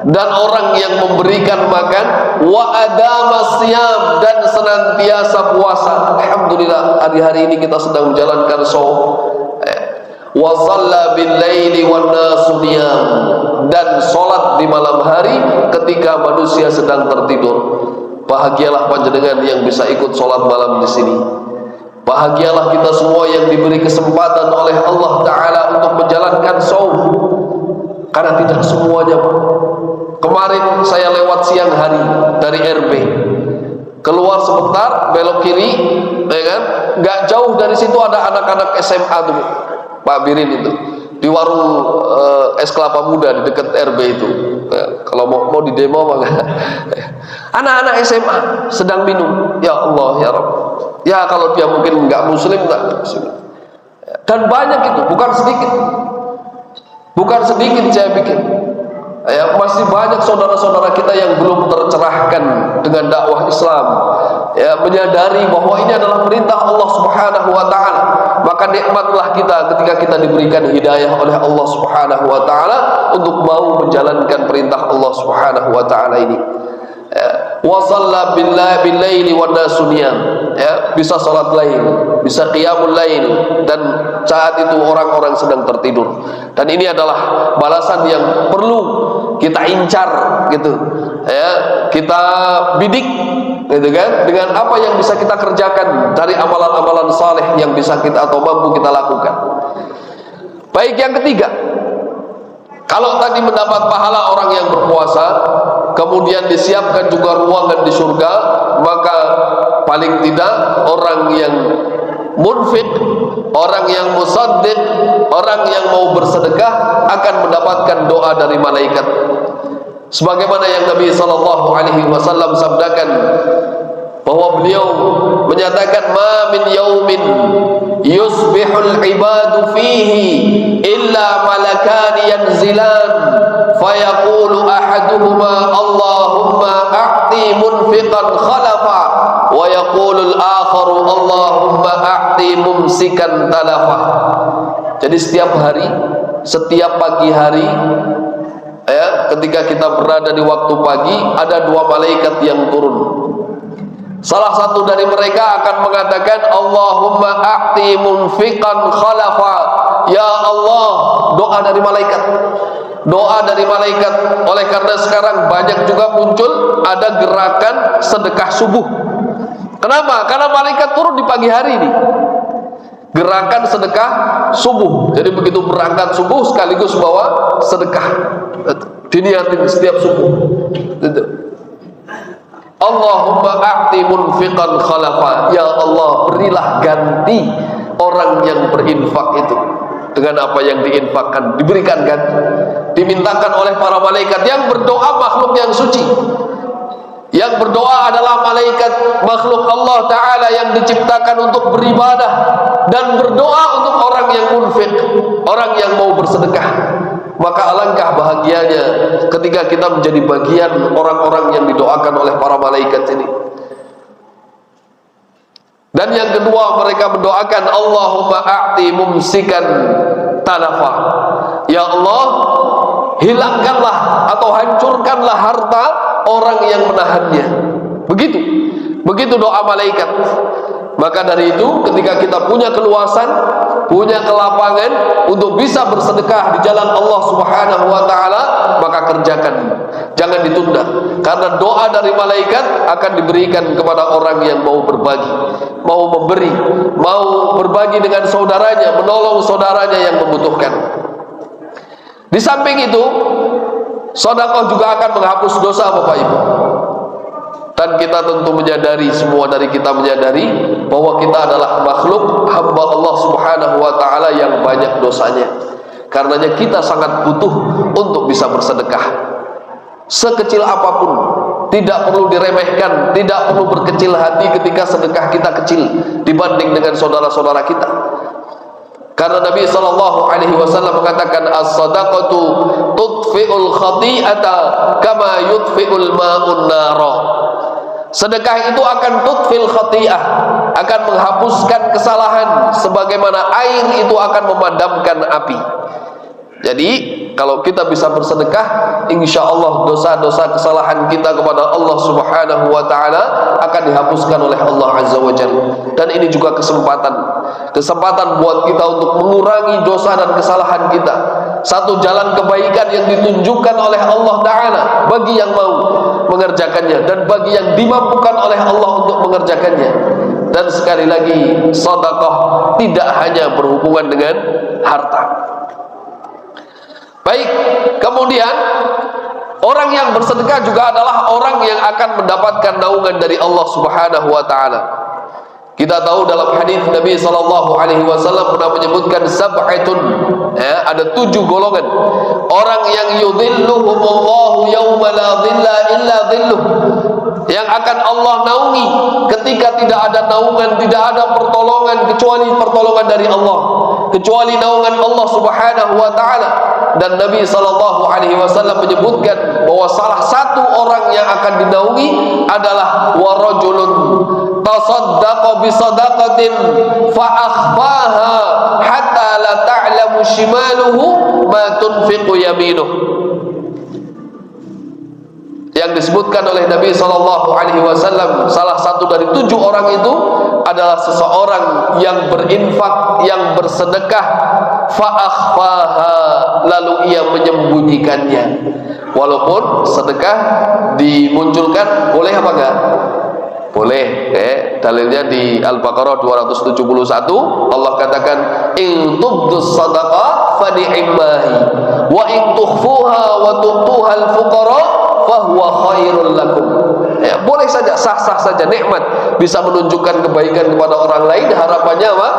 dan orang yang memberikan makan, wa adama siyam, dan senantiasa puasa. Alhamdulillah, hari-hari ini kita sedang menjalankan shaum, ya. Wa shalla bil laili wan nasu niyam, dan salat di malam hari ketika manusia sedang tertidur. Bahagialah panjenengan yang bisa ikut salat malam di sini. Bahagialah kita semua yang diberi kesempatan oleh Allah Ta'ala untuk menjalankan shaum, karena tidak semuanya. Kemarin saya lewat siang hari dari RB, keluar sebentar belok kiri, ya kan? Nggak jauh dari situ ada anak-anak SMA tuh, Pak Birin itu, di warung es kelapa muda di dekat RB itu. Ya, kalau mau di demo maka anak-anak SMA sedang minum. Ya Allah, ya Rabb. Ya kalau dia mungkin nggak muslim, dan banyak itu, bukan sedikit saya pikir. Ya, masih banyak saudara-saudara kita yang belum tercerahkan dengan dakwah Islam, ya, menyadari bahwa ini adalah perintah Allah Subhanahu wa Ta'ala. Maka nikmatlah kita ketika kita diberikan hidayah oleh Allah Subhanahu wa Ta'ala untuk mau menjalankan perintah Allah Subhanahu wa Ta'ala ini. Wa shalla bil laili wan nasu niyam, ya, bisa salat lail, bisa qiyamul lail, dan saat itu orang-orang sedang tertidur. Dan ini adalah balasan yang perlu kita incar gitu, ya, kita bidik gitu kan, dengan apa yang bisa kita kerjakan dari amalan-amalan saleh yang bisa kita atau mampu kita lakukan. Baik, yang ketiga, kalau tadi mendapat pahala orang yang berpuasa, kemudian disiapkan juga ruangan di surga, maka paling tidak orang yang munfik, orang yang musaddiq, orang yang mau bersedekah akan mendapatkan doa dari malaikat. Sebagaimana yang Nabi SAW sabdakan, bahwa beliau menyatakan, ma min yaumin yusbihul ibadu fihi illa malakani yanzilan fayaqulu ahaduhuma Allahumma a'ti munfiqan khalafa wa yaqulul akharu Allahumma a'ti mumsikan talafa. Jadi setiap hari, setiap pagi hari, ya, ketika kita berada di waktu pagi, ada dua malaikat yang turun. Salah satu dari mereka akan mengatakan, Allahumma a'ti munfiqan khalafa. Ya Allah, doa dari malaikat, doa dari malaikat. Oleh karena sekarang banyak juga muncul ada gerakan sedekah subuh. Kenapa? Karena malaikat turun di pagi hari ini. Gerakan sedekah subuh. Jadi begitu berangkat subuh sekaligus bawa sedekah, diniatin setiap subuh. Allahumma a'ti munfiqan khalafa. Ya Allah, berilah ganti orang yang berinfak itu dengan apa yang diinfakkan, diberikan ganti. Dimintakan oleh para malaikat yang berdoa, makhluk yang suci. Yang berdoa adalah malaikat makhluk Allah Ta'ala yang diciptakan untuk beribadah, dan berdoa untuk orang yang munfiq, orang yang mau bersedekah. Maka alangkah bahagianya ketika kita menjadi bagian orang-orang yang didoakan oleh para malaikat ini. Dan yang kedua, mereka mendoakan, Allahumma a'ti mumsikan talafa. Ya Allah, hilangkanlah atau hancurkanlah harta orang yang menahannya. Begitu doa malaikat. Maka dari itu, ketika kita punya keluasan, punya kelapangan untuk bisa bersedekah di jalan Allah Subhanahu wa Ta'ala, maka kerjakan, jangan ditunda. Karena doa dari malaikat akan diberikan kepada orang yang mau berbagi, mau memberi, mau berbagi dengan saudaranya, menolong saudaranya yang membutuhkan. Di samping itu, sedekah juga akan menghapus dosa, Bapak Ibu. Dan kita tentu menyadari, semua dari kita menyadari bahwa kita adalah makhluk hamba Allah Subhanahu wa Ta'ala yang banyak dosanya. Karenanya kita sangat butuh untuk bisa bersedekah. Sekecil apapun, tidak perlu diremehkan, tidak perlu berkecil hati ketika sedekah kita kecil dibanding dengan saudara-saudara kita. Karena Nabi SAW mengatakan, as-sadaqatu tudfi'ul khati'ata kama yudfi'ul ma'un nara. Sedekah itu akan tutfil khati'ah, akan menghapuskan kesalahan, sebagaimana air itu akan memadamkan api. Jadi kalau kita bisa bersedekah, insya Allah dosa-dosa kesalahan kita kepada Allah Subhanahu wa Ta'ala akan dihapuskan oleh Allah Azza wa Jalla. Dan ini juga kesempatan buat kita untuk mengurangi dosa dan kesalahan kita. Satu jalan kebaikan yang ditunjukkan oleh Allah Ta'ala bagi yang mau mengerjakannya dan bagi yang dimampukan oleh Allah untuk mengerjakannya. Dan sekali lagi, sedekah tidak hanya berhubungan dengan harta. Baik, kemudian orang yang bersedekah juga adalah orang yang akan mendapatkan naungan dari Allah Subhanahu wa Ta'ala. Kita tahu dalam hadis Nabi sallallahu alaihi wasallam pernah menyebutkan sab'atun, ada 7 golongan orang yang yudhilluhumullahu yauma la dhilla illa dhilluh, yang akan Allah naungi ketika tidak ada naungan, tidak ada pertolongan kecuali pertolongan dari Allah, kecuali naungan Allah Subhanahu wa Ta'ala. Dan Nabi sallallahu alaihi wasallam menyebutkan bahwa salah satu orang yang akan dinaungi adalah warajulun tasaddaqa bi sadaqatin fa akhfaha hatta la ta'lamu shimaluhu ma tunfiqu yaminuhu. Yang disebutkan oleh Nabi sallallahu alaihi wasallam, salah satu dari 7 orang itu adalah seseorang yang berinfak, yang bersedekah, fa akhfaha, lalu ia menyembunyikannya. Walaupun sedekah dimunculkan, boleh apa enggak? Boleh. Dalilnya di Al-Baqarah 271, Allah katakan in tubdus sadaqah fa ni'mahi wa in tukhfuha wa tu'tuha al-fuqara fa huwa khairul lakum. Boleh saja, sah-sah saja, nikmat, bisa menunjukkan kebaikan kepada orang lain, harapannya apa?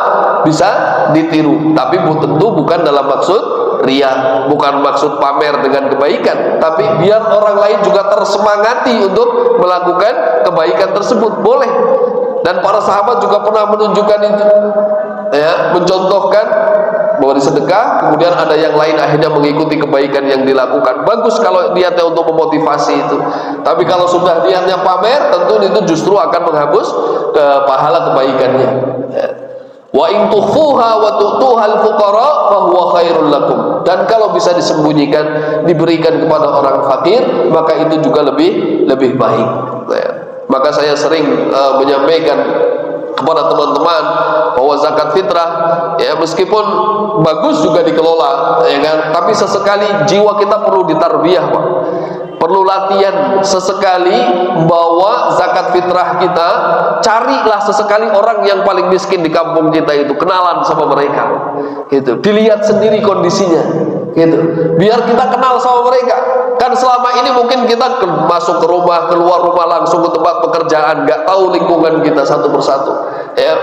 Bisa ditiru. Tapi tentu bukan dalam maksud riya, bukan maksud pamer dengan kebaikan, tapi biar orang lain juga tersemangati untuk melakukan kebaikan tersebut. Boleh. Dan para sahabat juga pernah menunjukkan itu, mencontohkan bahwa disedekah, kemudian ada yang lain akhirnya mengikuti kebaikan yang dilakukan. Bagus kalau niatnya untuk memotivasi itu. Tapi kalau sudah niatnya pamer, tentu itu justru akan menghapus pahala kebaikannya. Wa in tukhfuha wa tu'tuha al-fuqara fa huwa khairul lakum. Dan kalau bisa disembunyikan, diberikan kepada orang fakir, maka itu juga lebih baik. Maka saya sering menyampaikan kepada teman-teman bahwa zakat fitrah, meskipun bagus juga dikelola, kan, tapi sesekali jiwa kita perlu ditarbiyah, Pak. Perlu latihan sesekali bawa zakat fitrah kita. Carilah sesekali orang yang paling miskin di kampung kita itu, kenalan sama mereka, gitu. Dilihat sendiri kondisinya, gitu. Biar kita kenal sama mereka. Kan selama ini mungkin kita masuk ke rumah, keluar rumah langsung ke tempat pekerjaan, nggak tahu lingkungan kita satu persatu.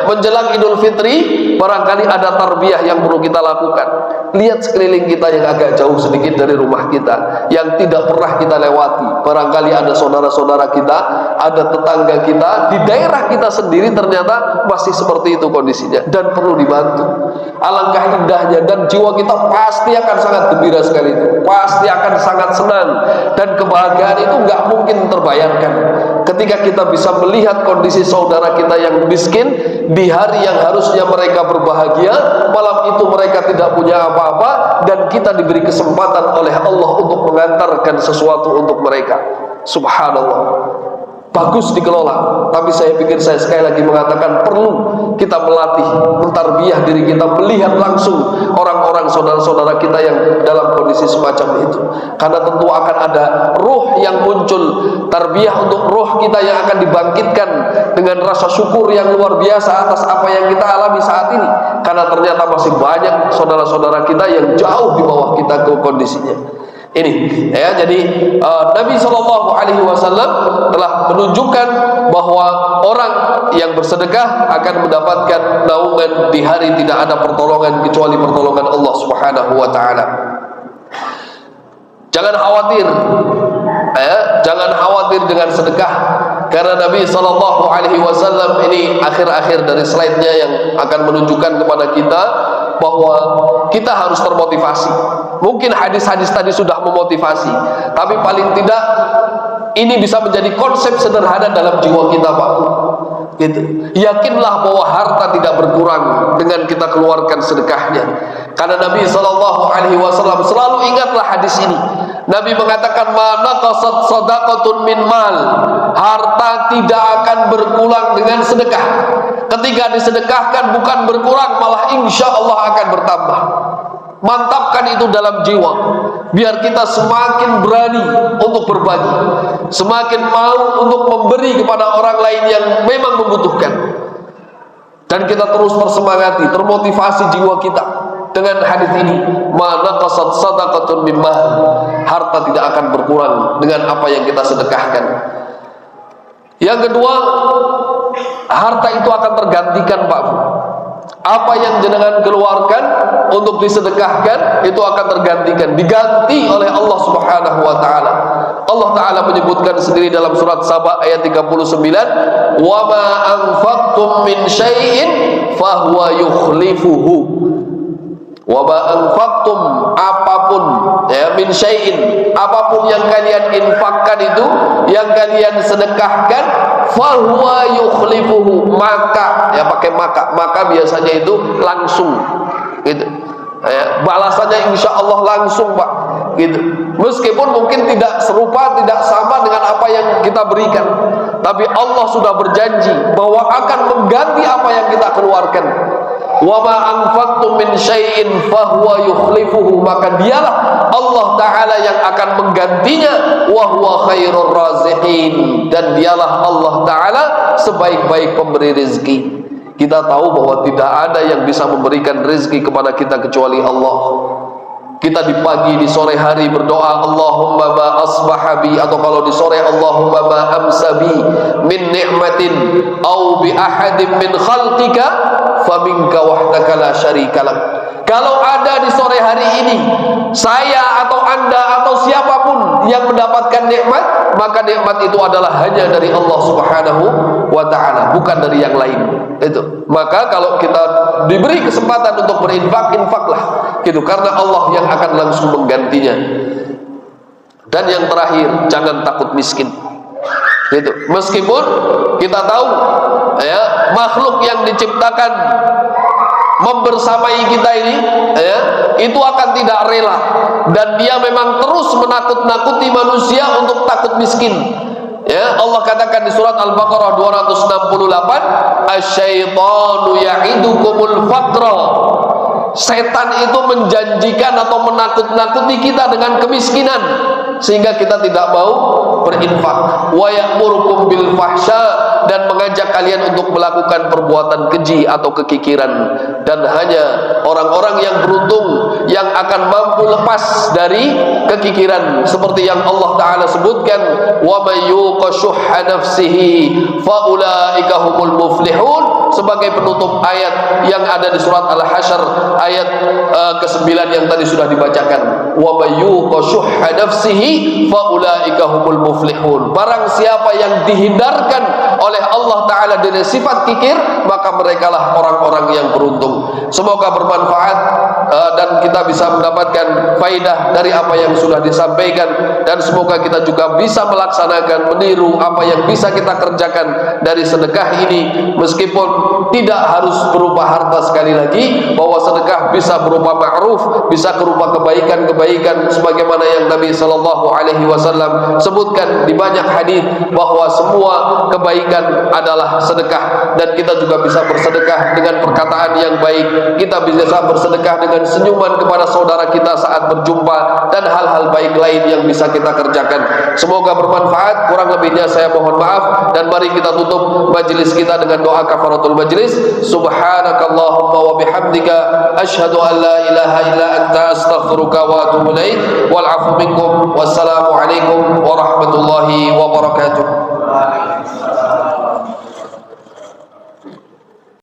Menjelang Idul Fitri, barangkali ada tarbiyah yang perlu kita lakukan. Lihat sekeliling kita yang agak jauh sedikit dari rumah kita, yang tidak pernah kita lewati. Barangkali ada saudara-saudara kita, ada tetangga kita, di daerah kita sendiri ternyata masih seperti itu kondisinya, dan perlu dibantu. Alangkah indahnya, dan jiwa kita pasti akan sangat gembira sekali itu, pasti akan sangat senang, dan kebahagiaan itu nggak mungkin terbayarkan ketika kita bisa melihat kondisi saudara kita yang miskin di hari yang harusnya mereka berbahagia, malam itu mereka tidak punya apa-apa, dan kita diberi kesempatan oleh Allah untuk mengantarkan sesuatu untuk mereka. Subhanallah, bagus dikelola. Tapi saya pikir, saya sekali lagi mengatakan, perlu kita melatih, mentarbiyah diri kita, melihat langsung orang-orang saudara-saudara kita yang dalam kondisi semacam itu. Karena tentu akan ada ruh yang muncul, tarbiyah untuk ruh kita yang akan dibangkitkan dengan rasa syukur yang luar biasa atas apa yang kita alami saat ini. Karena ternyata masih banyak saudara-saudara kita yang jauh di bawah kita ke kondisinya ini, jadi Nabi Shallallahu Alaihi Wasallam telah menunjukkan bahwa orang yang bersedekah akan mendapatkan naungan di hari tidak ada pertolongan kecuali pertolongan Allah Subhanahu Wa Taala. Jangan khawatir, jangan khawatir dengan sedekah, karena Nabi Shallallahu Alaihi Wasallam ini akhir-akhir dari slide-nya yang akan menunjukkan kepada kita bahwa kita harus termotivasi. Mungkin hadis-hadis tadi sudah memotivasi, tapi paling tidak ini bisa menjadi konsep sederhana dalam jiwa kita, Pak. Gitu. Yakinlah bahwa harta tidak berkurang dengan kita keluarkan sedekahnya. Karena Nabi SAW selalu ingatlah hadis ini. Nabi mengatakan, "Ma naqasat shadaqatun min mal." Harta tidak akan berkurang dengan sedekah. Ketika disedekahkan bukan berkurang, malah insya Allah akan bertambah. Mantapkan itu dalam jiwa, biar kita semakin berani untuk berbagi, semakin mau untuk memberi kepada orang lain yang memang membutuhkan. Dan kita terus tersemangati, termotivasi jiwa kita dengan hadis ini, "Ma naqasat shadaqatun min mal." Harta tidak akan berkurang dengan apa yang kita sedekahkan. Yang kedua, harta itu akan tergantikan, Pak. Apa yang jenengan keluarkan untuk disedekahkan itu akan tergantikan, diganti oleh Allah Subhanahu wa taala. Allah taala menyebutkan sendiri dalam surat Saba ayat 39, "Wa ma anfaqtum min syai'in fahuwa yukhlifuhu." Wa ma anfaqtum, apapun ya, min syai'in, apapun yang kalian infakkan itu, yang kalian sedekahkan, fahuwa yukhlifuhu, maka ya, pakai maka biasanya itu langsung gitu ya, balasannya insya Allah langsung, Pak, gitu. Meskipun mungkin tidak serupa, tidak sama dengan apa yang kita berikan, tapi Allah sudah berjanji bahwa akan mengganti apa yang kita keluarkan. Wa ma anfaqtum min syai'in fahuwa yukhlifuhu, maka dialah Allah taala yang akan menggantinya, wa huwa khairur raziqin, dan dialah Allah taala sebaik-baik pemberi rezeki. Kita tahu bahwa tidak ada yang bisa memberikan rezeki kepada kita kecuali Allah. Kita di pagi, di sore hari berdoa, Allahumma ma asbaha bi, atau kalau di sore, Allahumma ma amsa bi min ni'matin au bi ahadin min khalqika faminka wahdaka la syarika lak. Kalau ada di sore hari ini saya atau Anda atau siapapun yang mendapatkan nikmat, maka nikmat itu adalah hanya dari Allah Subhanahu wa taala, bukan dari yang lain. Itu. Maka kalau kita diberi kesempatan untuk berinfak, infaklah gitu, karena Allah yang akan langsung menggantinya. Dan yang terakhir, jangan takut miskin. Gitu. Meskipun kita tahu ya, makhluk yang diciptakan membersamai kita ini ya, itu akan tidak rela, dan dia memang terus menakut-nakuti manusia untuk takut miskin. Ya, Allah katakan di surat Al-Baqarah 268, "Asyaitanu ya'idukumul faqra." Setan itu menjanjikan atau menakut-nakuti kita dengan kemiskinan sehingga kita tidak mau berinfak. Wa ya'murukum bil fahsya, dan mengajak kalian untuk melakukan perbuatan keji atau kekikiran. Dan hanya orang-orang yang beruntung yang akan mampu lepas dari kekikiran, seperti yang Allah taala sebutkan, wa may yuqa syuhha nafsihi fa ulaika humul muflihun, sebagai penutup ayat yang ada di surat Al-Hasyr ayat ke-9 yang tadi sudah dibacakan. Wa may yuqa syuhha nafsihi fa ulaika humul muflihun. Barang siapa yang dihindarkan oleh Allah taala dari sifat kikir, maka merekalah orang-orang yang beruntung. Semoga bermanfaat dan kita bisa mendapatkan faidah dari apa yang sudah disampaikan, dan semoga kita juga bisa melaksanakan, meniru apa yang bisa kita kerjakan dari sedekah ini, meskipun tidak harus berupa harta. Sekali lagi, bahwa sedekah bisa berupa ma'ruf, bisa berupa kebaikan-kebaikan, sebagaimana yang Nabi SAW sebutkan di banyak hadis, bahwa semua kebaikan adalah sedekah. Dan kita juga bisa bersedekah dengan perkataan yang baik, kita bisa bersedekah dengan senyuman kepada saudara kita saat berjumpa, dan hal-hal baik lain yang bisa kita kerjakan. Semoga bermanfaat. Kurang lebihnya saya mohon maaf, dan mari kita tutup majelis kita dengan doa kafaratul majelis. Subhanakallahumma wa bihamdika asyhadu an la ilaha illa anta astaghfiruka wa atubu ilaik. Wal 'afwu minkum. Wassalamu alaikum warahmatullahi wabarakatuh.